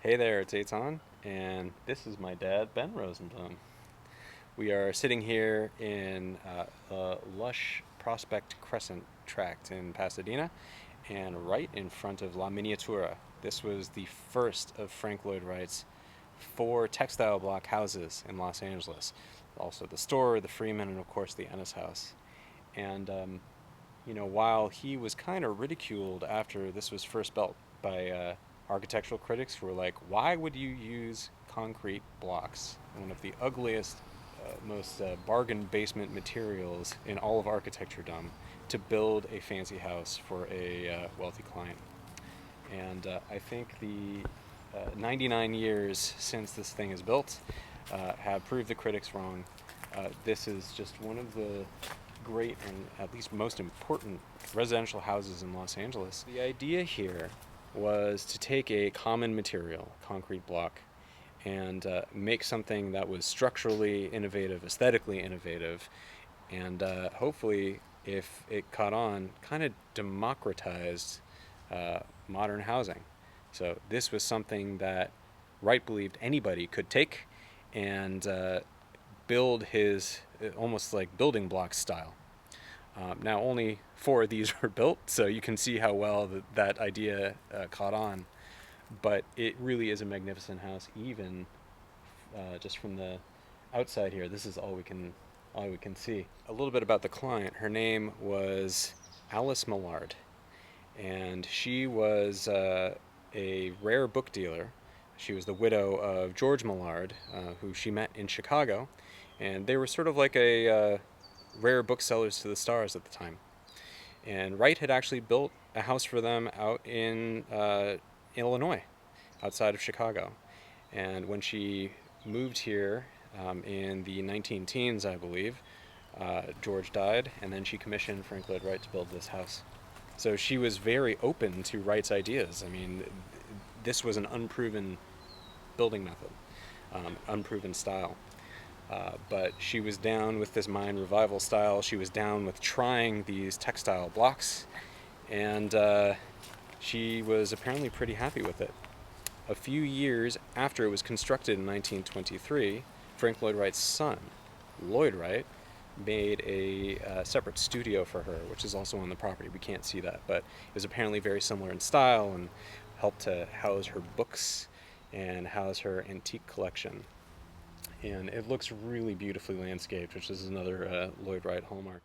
Hey there, it's Etan, and this is my dad, Ben Rosenblum. We are sitting here in a lush Prospect Crescent tract in Pasadena, and right in front of La Miniatura. This was the first of Frank Lloyd Wright's four textile block houses in Los Angeles. Also the store, the Freeman, and of course the Ennis House. And while he was kind of ridiculed after this was first built by architectural critics who were like, why would you use concrete blocks, one of the ugliest, most bargain basement materials in all of architecture-dom, to build a fancy house for a wealthy client? And I think the 99 years since this thing is built have proved the critics wrong. This is just one of the great and at least most important residential houses in Los Angeles. The idea here was to take a common material, concrete block, and make something that was structurally innovative, aesthetically innovative, and hopefully, if it caught on, kind of democratized modern housing. So this was something that Wright believed anybody could take and build his almost like building block style. Now only four of these were built, so you can see how well that idea caught on. But it really is a magnificent house, even just from the outside here. This is all we can see. A little bit about the client. Her name was Alice Millard, and she was a rare book dealer. She was the widow of George Millard, who she met in Chicago, and they were sort of like a rare booksellers to the stars at the time. And Wright had actually built a house for them out in Illinois, outside of Chicago. And when she moved here in the 19 teens, I believe, George died, and then she commissioned Frank Lloyd Wright to build this house. So she was very open to Wright's ideas. I mean, this was an unproven building method, unproven style. But she was down with this Mayan revival style. She was down with trying these textile blocks, and she was apparently pretty happy with it. A few years after it was constructed in 1923, Frank Lloyd Wright's son, Lloyd Wright, made a separate studio for her, which is also on the property. We can't see that, but it was apparently very similar in style and helped to house her books and house her antique collection. And it looks really beautifully landscaped, which is another Lloyd Wright hallmark.